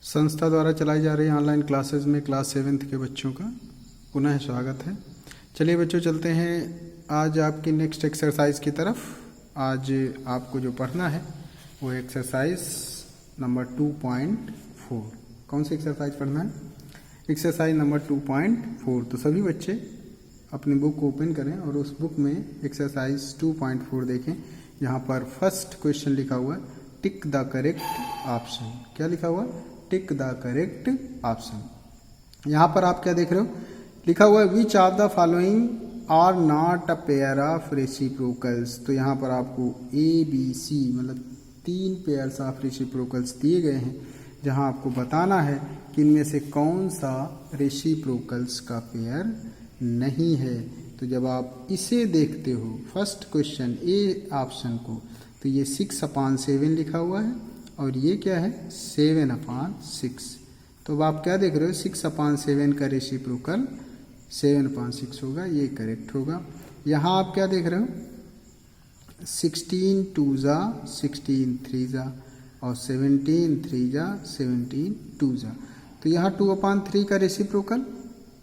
संस्था द्वारा चलाई जा रही ऑनलाइन क्लासेस में क्लास 7th के बच्चों का पुनः स्वागत है। चलिए बच्चों, चलते हैं आज आपकी नेक्स्ट एक्सरसाइज की तरफ। आज आपको जो पढ़ना है वो एक्सरसाइज नंबर 2.4। कौन सी एक्सरसाइज पढ़ना है? Exercise number 2.4। तो सभी बच्चे अपनी बुक ओपन करें और उस बुक में एक्सरसाइज 2.4 देखें। यहाँ पर फर्स्ट क्वेश्चन लिखा हुआ है टिक द करेक्ट ऑप्शन। क्या लिखा हुआ है? Tick the correct option. यहाँ पर आप क्या देख रहे हो? लिखा हुआ है which of the following are not a pair of reciprocals. तो यहाँ पर आपको ABC मतलब 3 पेयर्स ऑफ रेसिप्रोकल्स दिए गए हैं, जहाँ आपको बताना है कि इनमें से कौन सा रेसिप्रोकल्स का पेयर नहीं है। तो जब आप इसे देखते हो फर्स्ट क्वेश्चन ए ऑप्शन को, तो ये 6/7 लिखा हुआ है और ये क्या है 7/6। तो अब आप क्या देख रहे हो? 6/7 का रेसिप्रोकल 7/6 होगा, ये करेक्ट होगा। यहाँ आप क्या देख रहे हो? 16 2 16 3 और 17 3 17 2। तो यहाँ 2/3 का रेसिप्रोकल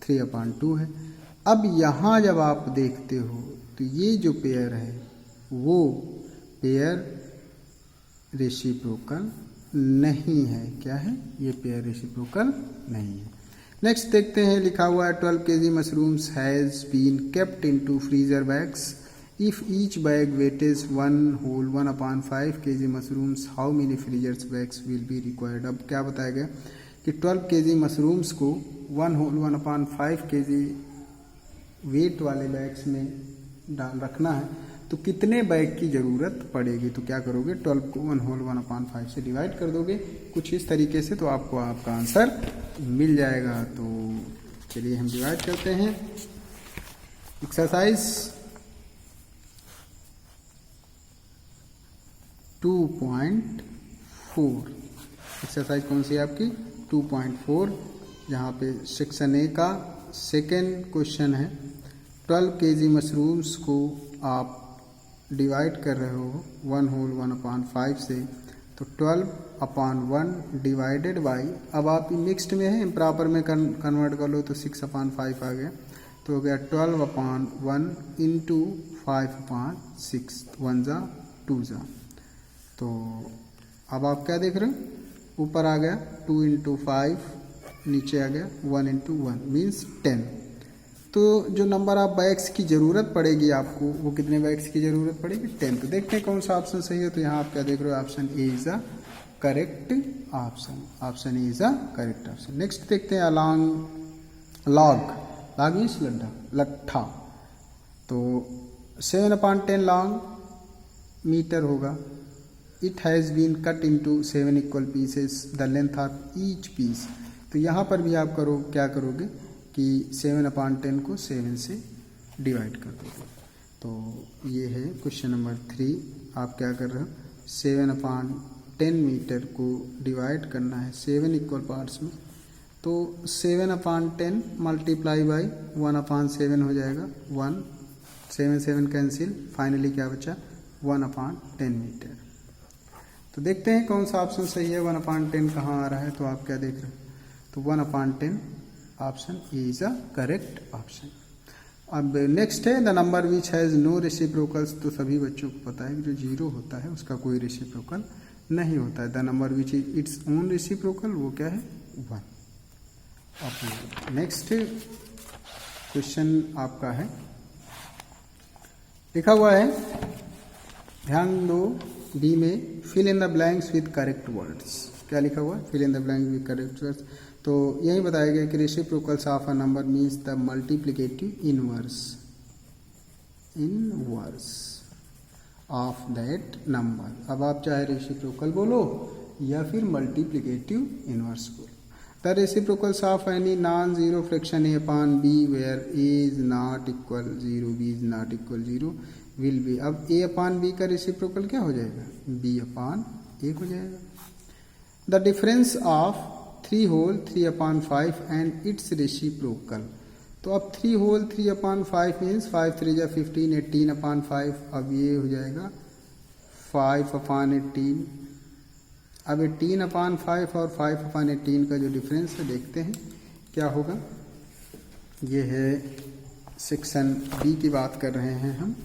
3/2 है। अब यहाँ जब आप देखते हो तो ये जो पेयर है वो पेयर रेसिप्रोकल नहीं है। क्या है? ये पेयर रेसिप्रोकल नहीं है। नेक्स्ट देखते हैं, लिखा हुआ है 12 kg mushrooms has been kept into freezer bags. If each bag weight is 1/5 kg mushrooms, how many freezers bags will be required. अब क्या बताया गया कि 12 kg मशरूम्स को 1/5 kg वेट वाले बैग्स में डाल रखना है, तो कितने बैग की ज़रूरत पड़ेगी। तो क्या करोगे? 12 को 1/5 से डिवाइड कर दोगे कुछ इस तरीके से, तो आपको आपका आंसर मिल जाएगा। तो चलिए हम डिवाइड करते हैं। एक्सरसाइज 2.4। एक्सरसाइज कौन सी है आपकी? 2.4। जहाँ पे सेक्शन ए का सेकेंड क्वेश्चन है 12 kg मशरूम्स को आप डिवाइड कर रहे हो 1/5 से, तो 12/1 डिवाइडेड बाई, अब आप मिक्स्ड में है, इम्प्रॉपर में कन्वर्ट कर लो तो 6/5 आ गया। तो हो गया 12/1 इंटू 5/6, 1 जा 2 जा। तो अब आप क्या देख रहे हो? ऊपर आ गया 2 × 5, नीचे आ गया 1 × 1 मीन्स 10। तो जो नंबर ऑफ बैग्स की ज़रूरत पड़ेगी आपको, वो कितने बैग्स की ज़रूरत पड़ेगी? 10। तो देखते हैं कौन सा ऑप्शन सही है। तो यहाँ आप क्या देख रहे हो? Option A is a correct option. Option A is a correct option. Next देखते हैं अलॉन्ग लॉग। लॉग मीन्स लट्ठा। तो 7/10 लॉन्ग मीटर होगा। It has been cut into 7 equal pieces, the length of each piece. तो यहाँ पर भी आप क्या करोगे कि 7/10 को 7 से डिवाइड कर दोगे। तो ये है क्वेश्चन नंबर 3। आप क्या कर रहे हो? 7/10 मीटर को डिवाइड करना है 7 इक्वल पार्ट्स में। तो 7/10 मल्टीप्लाई बाई 1/7 हो जाएगा। 1 7 7 कैंसिल, फाइनली क्या बचा? 1/10 मीटर। तो देखते हैं कौन सा ऑप्शन सही है। 1/10 कहाँ आ रहा है? तो आप क्या देख रहे हो? तो 1/10 option A is a correct option. अब नेक्स्ट है the number which has no reciprocals. तो सभी बच्चों को पता है कि जो 0 होता है उसका कोई रेसिप्रोकल नहीं होता है। The number which is its own reciprocal, वो क्या है? 1। अब नेक्स्ट क्वेश्चन आपका है, लिखा हुआ है, ध्यान दो, बी में fill in the blanks with correct words. क्या लिखा हुआ है? Fill in the blank with correct words. तो यही बताया गया कि reciprocals of a number means the multiplicative inverse of that number. अब आप चाहे रेसिप्रोकल बोलो या फिर मल्टीप्लिकेटिव इनवर्स बोलो। The reciprocals of any non zero fraction A/B where A is not equal 0, B is not equal 0 will be. अब A/B का reciprocal क्या हो जाएगा? B/A हो जाएगा। The difference of 3 whole 3/5 and it's reciprocal. तो अब 3 होल 3/5 मीन्स 5 3 जा 15, 18/5। अब ये हो जाएगा 5/18 अब 18/5 और 5/18 का जो डिफरेंस है देखते हैं क्या होगा। ये है सेक्शन बी की बात कर रहे हैं हम,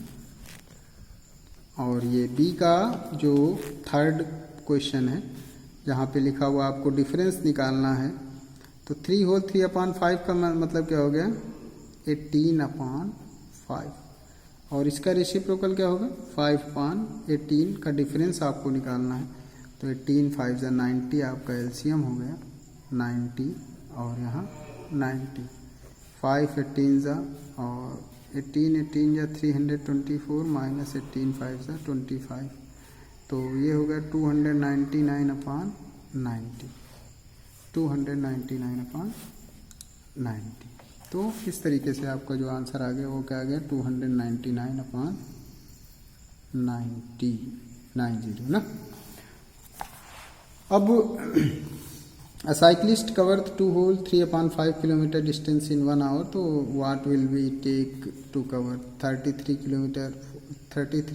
और ये बी का जो थर्ड क्वेश्चन है जहाँ पे लिखा हुआ आपको डिफरेंस निकालना है। तो 3 होल 3/5 का मतलब क्या हो गया 18/5, और इसका रेसिप्रोकल क्या होगा 5/18 का डिफरेंस आपको निकालना है। तो 18 5 जा 90 आपका एलसीएम हो गया 90, और यहाँ 90 5 18 जा, और 18 18 जा 324 माइनस 18 5 जा 25, तो ये हो गया 299/90, 299/90। तो इस तरीके से आपका जो आंसर आ गया वो क्या आ गया 299/90 ना। अब A cyclist covered 2 whole 3/5 kilometer distance in 1 hour. तो what will we take to cover 33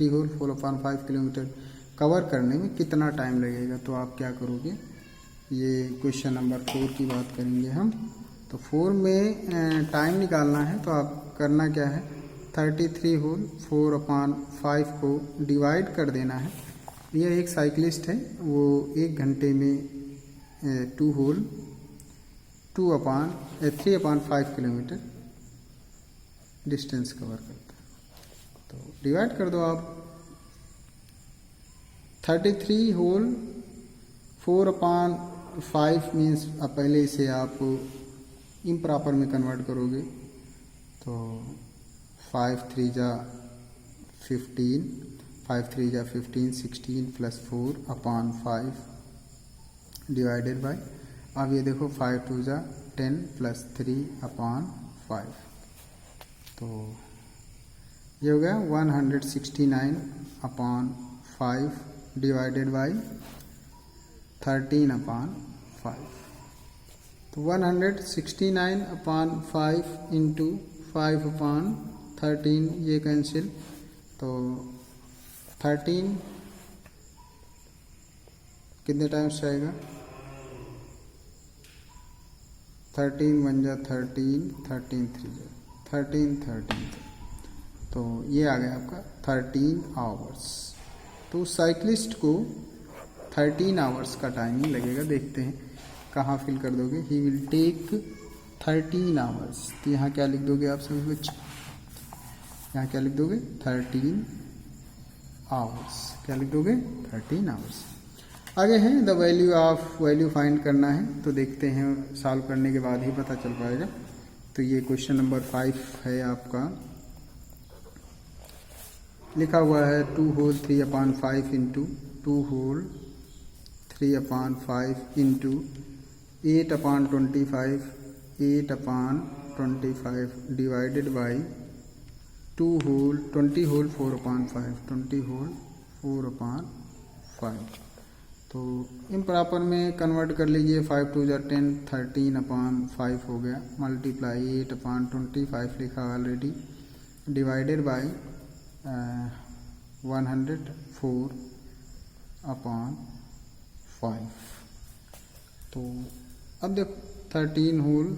whole 4/5 kilometre cover करने में कितना टाइम लगेगा। तो आप क्या करोगे, ये क्वेश्चन नंबर 4 की बात करेंगे हम। तो 4 में टाइम निकालना है, तो आप करना क्या है 33 होल 4/5 को डिवाइड कर देना है। यह एक साइकिलिस्ट है, वो 1 घंटे में 2 होल 3/5 किलोमीटर डिस्टेंस कवर करता है। तो डिवाइड कर दो आप 33 होल 4/5 मीन्स अब पहले इसे आप इम्प्रॉपर में कन्वर्ट करोगे। तो 5 3 जा 15, 5 3 जा 15 16 प्लस 4/5 डिवाइडेड बाय, अब ये देखो 5 2 जा 10 प्लस 3/5, तो ये हो गया 169/5 डिवाइडेड बाय 13/5। तो 169/5 इंटू 5/13 ये कैंसिल, तो 13 कितने टाइम्स जाएगा 13 1 जा 13 13 3 जा 13, तो ये आ गया आपका 13 आवर्स। तो साइकिलिस्ट को 13 आवर्स का टाइमिंग लगेगा। देखते हैं कहाँ फिल कर दोगे। He will take 13 hours. तो यहाँ क्या लिख दोगे आप सभी बच्चे, यहाँ क्या लिख दोगे 13 आवर्स। क्या लिख दोगे 13 आवर्स। आगे है द वैल्यू फाइंड करना है। तो देखते हैं सॉल्व करने के बाद ही पता चल पाएगा। तो ये क्वेश्चन नंबर 5 है आपका। लिखा हुआ है 2 whole 3/5 into 2 whole 3/5 into 8/25 divided by 2 whole 20 whole 4/5 20 whole 4/5। तो इम्प्रॉपर में कन्वर्ट कर लीजिए। 5 2 जा 10 13/5 हो गया, मल्टीप्लाई 8/25 लिखा ऑलरेडी, डिवाइडेड बाई 104/5। तो अब देखो 13 होल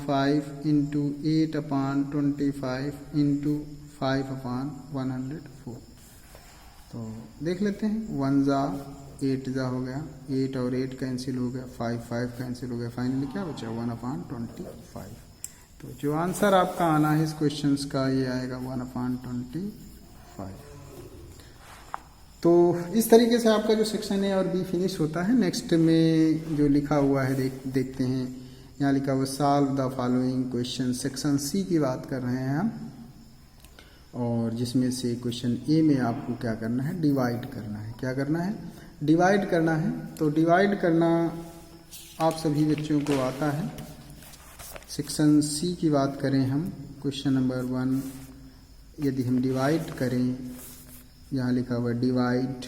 5 इंटू 8/25 इंटू 5/104। तो देख लेते हैं 1 जा 8 जा हो गया, 8 और 8 कैंसिल हो गया, 5 5 कैंसिल हो गया, फाइनली क्या बचा 1/25। तो जो आंसर आपका आना है इस क्वेश्चन का ये आएगा 1/25। तो इस तरीके से आपका जो सेक्शन ए और बी फिनिश होता है। नेक्स्ट में जो लिखा हुआ है देखते हैं। यहाँ लिखा हुआ solve the following question. Section C की बात कर रहे हैं हम, और जिसमें से क्वेश्चन ए में आपको क्या करना है डिवाइड करना है। क्या करना है डिवाइड करना है। तो डिवाइड करना आप सभी बच्चों को आता है। सेक्शन सी की बात करें हम, क्वेश्चन नंबर 1 यदि हम डिवाइड करें, यहाँ लिखा हुआ है डिवाइड,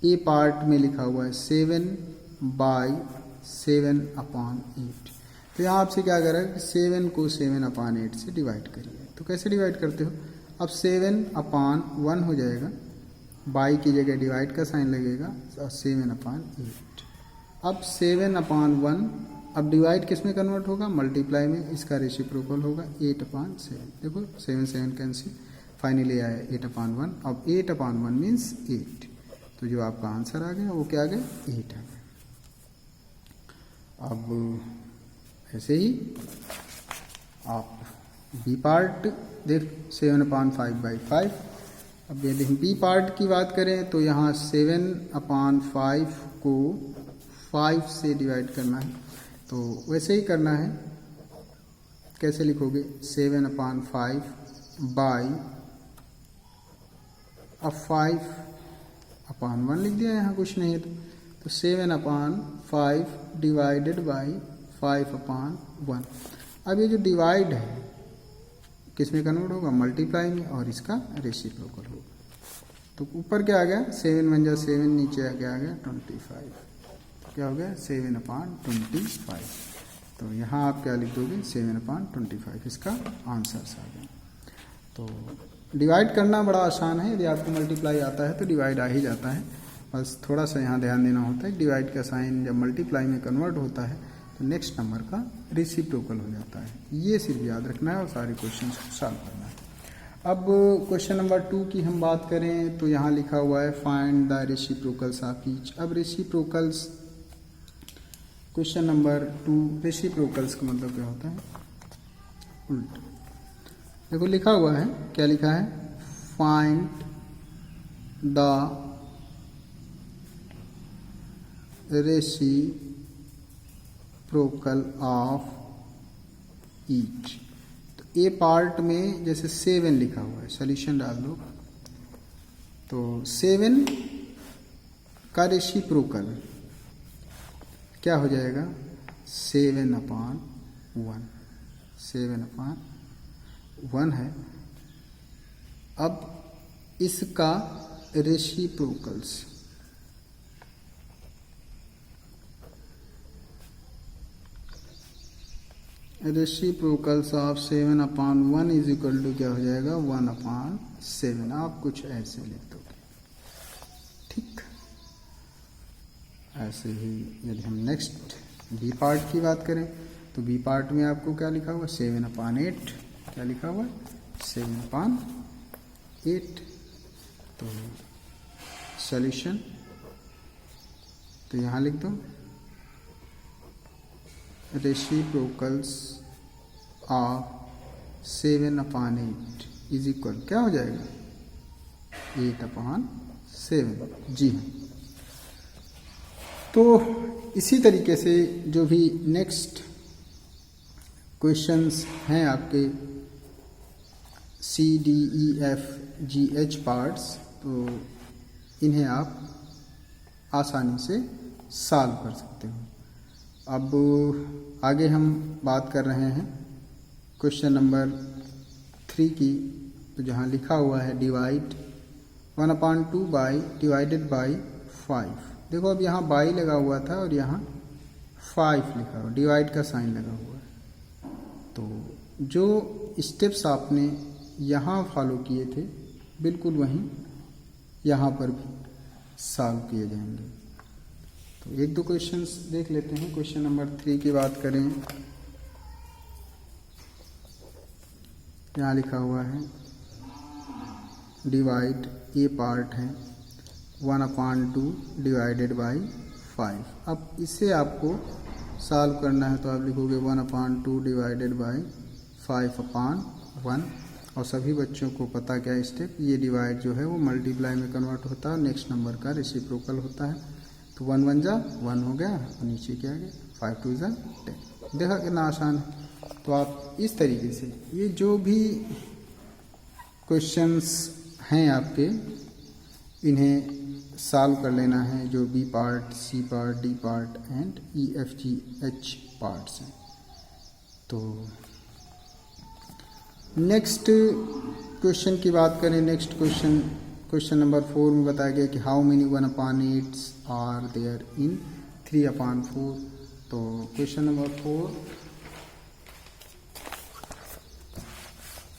ए पार्ट में लिखा हुआ है 7/7/8। तो यहाँ आपसे क्या कर रहा है कि 7 को 7/8 से डिवाइड करिए। तो कैसे डिवाइड करते हो, अब 7/1 हो जाएगा, बाई की जगह डिवाइड का साइन लगेगा और 7/8। अब 7/1 अब डिवाइड किस में कन्वर्ट होगा, मल्टीप्लाई में, इसका रेसिप्रोकल होगा 8/7। देखो 7 कैंसिल, फाइनली आया 8/1। अब 8/1 मीन्स 8, तो जो आपका आंसर आ गया वो क्या आ गया, 8 आ गया। अब ऐसे ही आप बी पार्ट देख 7/5/5। अब यदि हम बी पार्ट की बात करें तो यहाँ 7/5 को 5 से डिवाइड करना है, तो वैसे ही करना है। कैसे लिखोगे, 7/5 बाई, अब 5/1 लिख दिया, यहाँ कुछ नहीं है तो 7/5 डिवाइडेड बाई 5/1। अब ये जो डिवाइड है किस में कन्वर्ट होगा, मल्टीप्लाई में, और इसका रेसिप्रोकल होगा। तो ऊपर क्या आ गया, 7 × 7, नीचे आ गया 25। क्या हो गया, 7/25। तो यहाँ आप क्या लिख दोगे, 7/25, इसका आंसर आ गया। तो डिवाइड करना बड़ा आसान है, यदि आपको मल्टीप्लाई आता है तो डिवाइड आ ही जाता है। बस थोड़ा सा यहाँ ध्यान देना होता है, डिवाइड का साइन जब मल्टीप्लाई में कन्वर्ट होता है तो नेक्स्ट नंबर का रेसिप्रोकल हो जाता है। ये सिर्फ याद रखना है और सारे क्वेश्चन को सॉल्व करना है। अब क्वेश्चन नंबर 2 की हम बात करें तो यहाँ लिखा हुआ है find the reciprocals of each. अब रेसिप्रोकल्स, क्वेश्चन नंबर 2, रेसिप्रोकल्स का मतलब क्या होता है, उल्टा। देखो लिखा हुआ है, क्या लिखा है, find the reciprocal of each. तो ए पार्ट में जैसे 7 लिखा हुआ है, सॉल्यूशन डाल दो, तो 7 का रेसिप्रोकल क्या हो जाएगा, 7/1। 7/1 है। अब इसका reciprocals, reciprocals of 7/1 is equal to क्या हो जाएगा, 1/7। आप कुछ ऐसे लिख दोगे, ठीक। ऐसे ही यदि हम नेक्स्ट बी पार्ट की बात करें तो बी पार्ट में आपको क्या लिखा हुआ, 7/8। क्या लिखा हुआ, 7/8। तो सॉल्यूशन, तो यहाँ लिख दो रेसिप्रोकल्स ऑफ 7/8 इज इक्वल, क्या हो जाएगा, 8/7। जी हाँ। तो इसी तरीके से जो भी नेक्स्ट क्वेश्चंस हैं आपके CDEFGH पार्ट्स, तो इन्हें आप आसानी से सॉल्व कर सकते हो। अब आगे हम बात कर रहे हैं क्वेश्चन नंबर 3 की, तो जहाँ लिखा हुआ है डिवाइड 1/2 बाई डिवाइडेड बाई 5। देखो अब यहाँ बाई लगा हुआ था और यहाँ 5 लिखा हुआ, डिवाइड का साइन लगा हुआ है। तो जो स्टेप्स आपने यहाँ फॉलो किए थे बिल्कुल वहीं यहाँ पर भी सॉल्व किए जाएंगे। तो 1-2 क्वेश्चंस देख लेते हैं। क्वेश्चन नंबर 3 की बात करें, यहाँ लिखा हुआ है डिवाइड, ए पार्ट है 1/2 डिवाइडेड बाई 5। अब इसे आपको सॉल्व करना है तो आप लिखोगे 1/2 डिवाइडेड बाई 5/1। और सभी बच्चों को पता क्या स्टेप, ये डिवाइड जो है वो मल्टीप्लाई में कन्वर्ट होता है, नेक्स्ट नंबर का रेसिप्रोकल होता है। तो 1 1 जा 1 हो गया और नीचे क्या गया, 5 2 जा 10। देखा कितना आसान है। तो आप इस तरीके से ये जो भी क्वेश्चंस हैं आपके, इन्हें सॉल्व कर लेना है, जो B part, C part, D part and EFGH parts हैं। तो नेक्स्ट क्वेश्चन की बात करें, नेक्स्ट क्वेश्चन नंबर 4 में बताया गया कि how many 1/8 are there in 3/4। तो क्वेश्चन नंबर 4,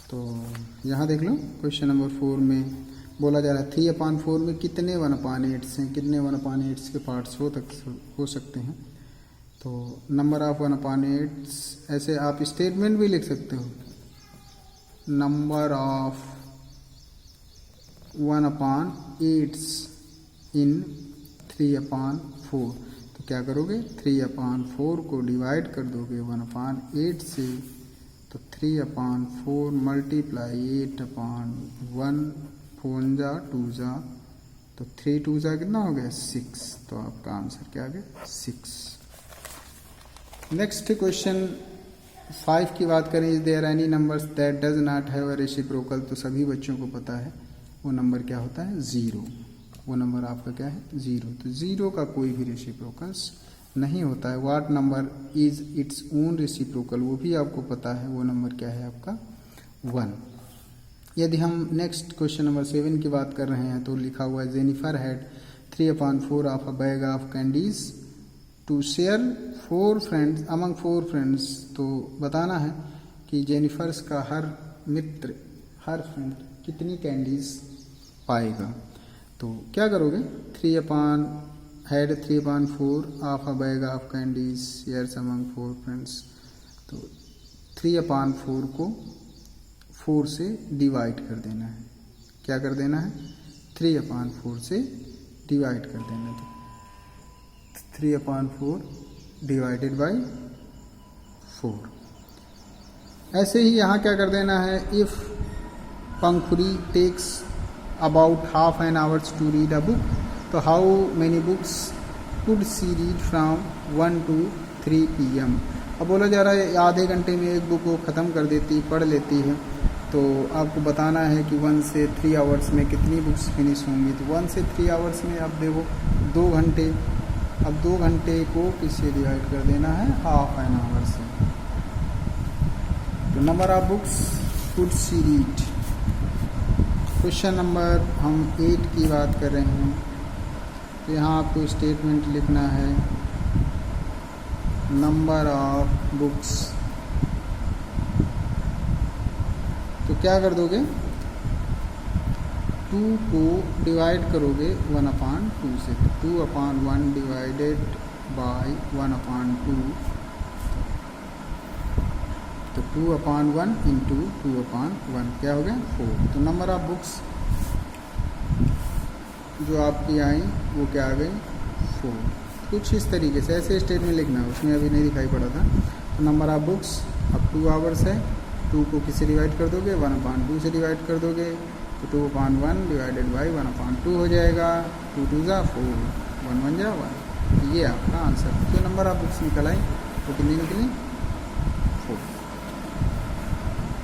तो यहाँ देख लो क्वेश्चन नंबर 4 में बोला जा रहा है 3/4 में कितने 1/8 हैं, कितने 1/8 के पार्ट्स हो सकते हैं। तो नंबर ऑफ 1/8, ऐसे आप स्टेटमेंट भी लिख सकते हो, नंबर ऑफ 1/8 इन 3/4। तो क्या करोगे, 3/4 को डिवाइड कर दोगे 1/8 से, तो 3/4 मल्टीप्लाई 8/1, 4 जा 2 जा, तो 3 2 जा कितना हो गया 6। तो आपका आंसर क्या आ गया 6। नेक्स्ट क्वेश्चन 5 की बात करें, is there any numbers that does not have a reciprocal. तो सभी बच्चों को पता है वो नंबर क्या होता है, 0। वो नंबर आपका क्या है 0। तो 0 का कोई भी रेसिप्रोकल्स नहीं होता है। What number is its own reciprocal, वो भी आपको पता है, वो नंबर क्या है आपका 1। यदि हम नेक्स्ट क्वेश्चन नंबर 7 की बात कर रहे हैं तो लिखा हुआ है Jennifer had 3/4 of a bag of candies to share 4 friends among 4 friends. तो बताना है कि जेनिफर्स का हर मित्र, हर फ्रेंड कितनी कैंडीज पाएगा। तो क्या करोगे, 3/4 of a bag of candies shares among 4 friends. तो 3/4 को 4 से डिवाइड कर देना है। क्या कर देना है, 3/4 से डिवाइड कर देना है। 3/4 डिवाइडेड बाई 4। ऐसे ही यहाँ क्या कर देना है, if Pankhuri takes about half an hours to read a book, तो how many books could she read from 1 to 3 PM। अब बोला जा रहा है आधे घंटे में एक बुक को ख़त्म कर देती, पढ़ लेती है। तो आपको बताना है कि 1 से 3 आवर्स में कितनी बुक्स फिनिश होंगी। तो 1 से 3 आवर्स में आप देखो 2 घंटे। अब 2 घंटे को किससे डिवाइड कर देना है, हाफ एन आवर से। तो number of books could she read. Question number हम 8 की बात कर रहे हैं। तो यहाँ आपको स्टेटमेंट लिखना है, नंबर ऑफ बुक्स। तो क्या कर दोगे, 2 को डिवाइड करोगे 1/2 से। 2/1 डिवाइडेड बाई 1/2, तो 2/1 इंटू 2/1 क्या हो गया 4। तो नंबर ऑफ बुक्स जो आपकी आई वो क्या आ गई 4। कुछ इस तरीके से ऐसे स्टेटमेंट लिखना है, उसमें अभी नहीं दिखाई पड़ा था। तो नंबर ऑफ बुक्स अब 2 आवर्स है, 2 को किससे डिवाइड कर दोगे 1/2 से डिवाइड कर दोगे, तो 2/1 डिवाइडेड बाई 1/2 हो जाएगा। 2 2 जा 4, 1 1 जा 1। ये आपका आंसर। जो नंबर ऑफ बुक्स निकल आई वो कितनी निकली 4।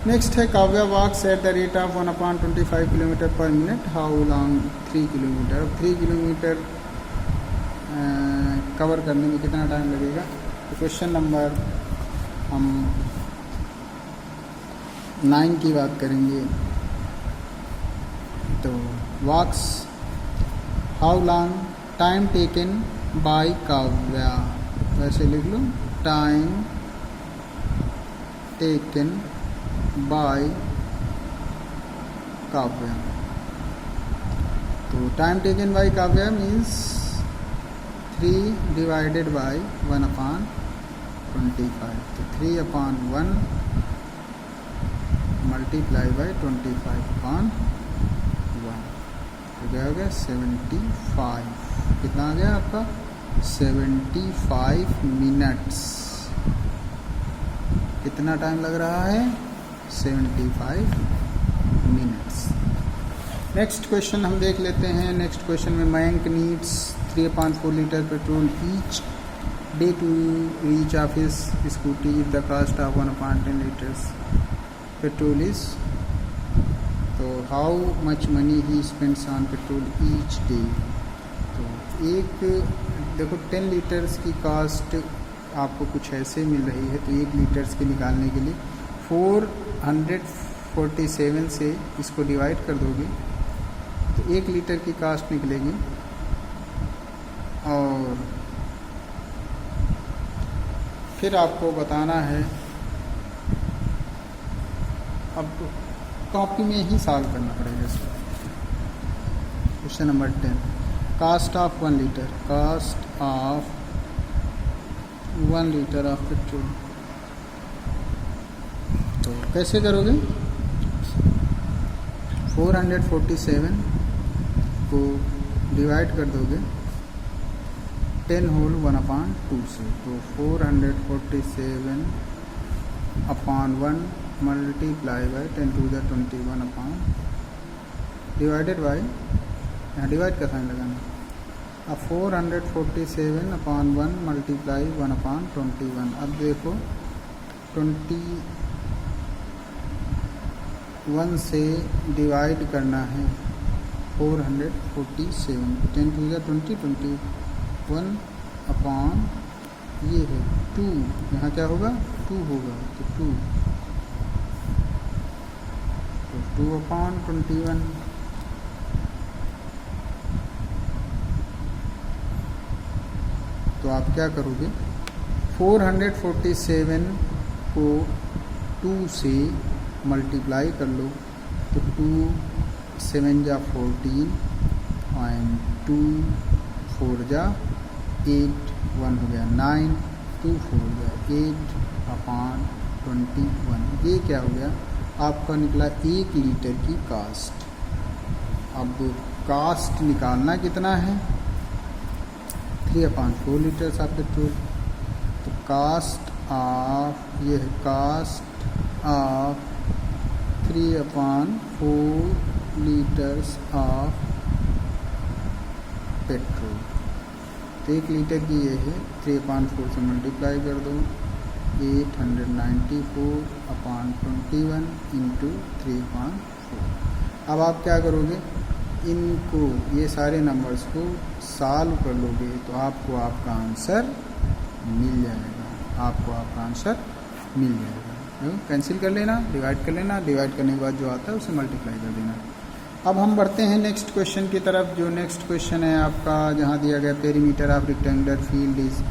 नेक्स्ट है Kavya walks at the rate of 1/25 kilometre per minute, how long 3 kilometre. अब 3 किलोमीटर कवर करने में कितना टाइम लगेगा। तो क्वेश्चन नंबर हम 9 की बात करेंगे। तो walks how long time taken by Kavya, वैसे लिख लो टाइम टेकन बाय काव्या। तो time taken by Kavya means 3 divided by 1/25। तो 3/1 मल्टीप्लाई बाय 25/1। तो क्या हो गया 75। कितना आ गया आपका 75 मिनट्स। कितना टाइम लग रहा है 75 मिनट्स। नेक्स्ट क्वेश्चन हम देख लेते हैं। नेक्स्ट क्वेश्चन में Mayank needs 3/4 litre petrol each day to reach office scooty if the cost of 1/10 litres petrol is. तो how much money he spends on petrol each day. तो एक देखो 10 लीटर्स की कास्ट आपको कुछ ऐसे मिल रही है। तो 1 लीटर्स के निकालने के लिए 447 से इसको डिवाइड कर दोगे तो 1 लीटर की कास्ट निकलेगी। और फिर आपको बताना है, अब कॉपी में ही सॉल्व करना पड़ेगा इसको। Question number 10, cost of 1 litre, cost of 1 litre of petrol. तो कैसे करोगे, 447 को डिवाइड कर दोगे 10 होल 1/2 से, तो 447 upon 1 multiply by 10 to the 21 upon divided by, यहाँ डिवाइड का साइन लगाना। अब 447 अपॉन 1 मल्टीप्लाई 1/21। अब देखो 21 से डिवाइड करना है 447, 10 टू द 20, 21 अपॉन ये है 2, यहाँ क्या होगा 2 होगा, तो 2 अपॉन 21। तो आप क्या करोगे, 447 को 2 से मल्टीप्लाई कर लो, तो 2 7 जा 14 एंड 2 4 जा 8, 1 हो गया 9, 2 4 जा 8 अपॉन 21। ये क्या हो गया, आपका निकला 1 लीटर की कास्ट। अब कास्ट निकालना कितना है, 3/4 लीटर्स ऑफ पेट्रोल। तो कास्ट ऑफ, ये है cost of 3/4 litres of petrol. तो 1 लीटर की ये है, 3/4 से मल्टीप्लाई कर दो, 894/21 इंटू 3/4। अब आप क्या करोगे, इनको ये सारे नंबर्स को सॉल्व कर लोगे तो आपको आपका आंसर मिल जाएगा, आपको आपका आंसर मिल जाएगा। कैंसिल कर लेना, डिवाइड कर लेना, डिवाइड करने के बाद जो आता है उसे मल्टीप्लाई कर देना। अब हम बढ़ते हैं नेक्स्ट क्वेश्चन की तरफ। जो नेक्स्ट क्वेश्चन है आपका, जहाँ दिया गया perimeter of rectangular field is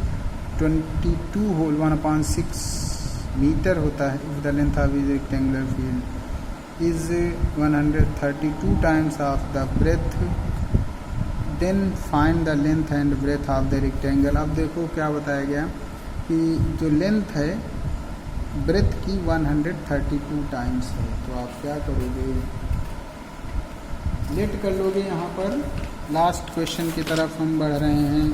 22 whole 1/6 metre होता है। If the length of is rectangular field is 132 times of the breadth, then find the length and breadth of the rectangle। अब देखो क्या बताया गया कि जो लेंथ है ब्रेथ की 132 टाइम्स है। तो आप क्या करोगे, लेट कर लोगे। यहाँ पर लास्ट क्वेश्चन की तरफ हम बढ़ रहे हैं,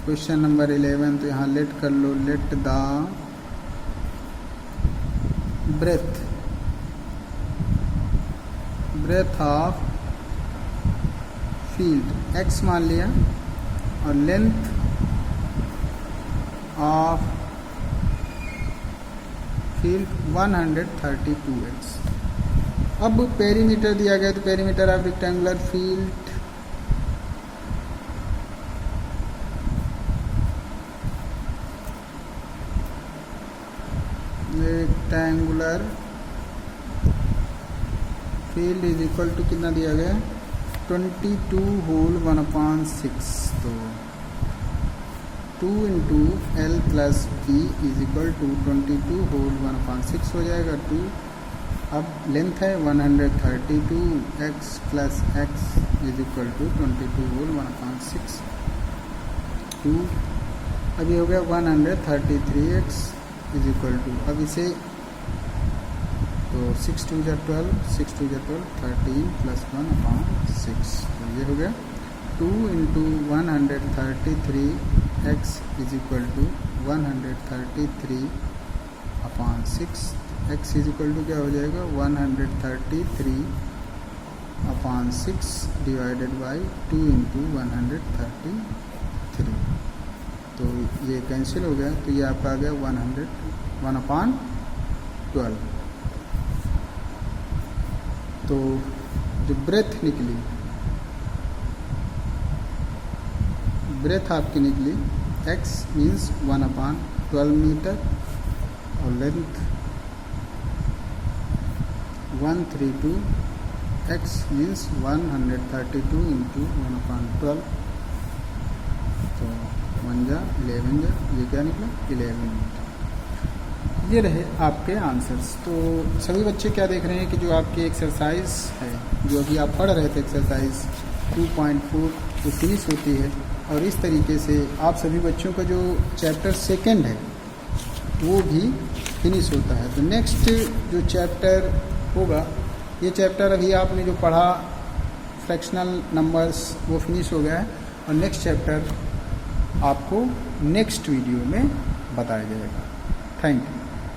क्वेश्चन नंबर 11। तो यहाँ लेट कर लो, let the breadth of field x मान लिया और लेंथ ऑफ फील्ड 132x। अब पेरीमीटर दिया गया, तो perimeter of rectangular field field is equal to कितना दिया गया, 22 होल 1/6। तो 2 into L plus B is equal to 22 whole 1/6 हो जाएगा 2। अब लेंथ है 132x plus x is equal to 22 whole 1/6 2। अब ये हो गया 133x इज इक्वल टू, अब इसे तो 6 2 जा 12, 6 2 जा 12, 13 प्लस 1/6। तो ये हो गया 2 into 133x is equal to 133/6। x is equal to क्या हो जाएगा, 133/6 डिवाइडेड बाई 2 इंटू 133। तो ये कैंसिल हो गया, तो ये आपका आ गया 1/12। तो जो ब्रेथ निकली, ब्रेथ आपकी निकली x मीन्स 1/12 मीटर और लेंथ 132, x मीन्स 132 इंटू 1/12। तो 1 जा 11 जा, ये क्या निकला 11 मीटर। ये रहे आपके आंसर्स। तो सभी बच्चे क्या देख रहे हैं कि जो आपकी एक्सरसाइज है, जो अभी आप पढ़ रहे थे एक्सरसाइज 2.4 वो फिनिश होती है। और इस तरीके से आप सभी बच्चों का जो चैप्टर सेकंड है वो भी फिनिश होता है। तो नेक्स्ट जो चैप्टर होगा, ये चैप्टर अभी आपने जो पढ़ा फ्रैक्शनल नंबर्स वो फिनिश हो गया है, और नेक्स्ट चैप्टर आपको नेक्स्ट वीडियो में बताया जाएगा। Thank you.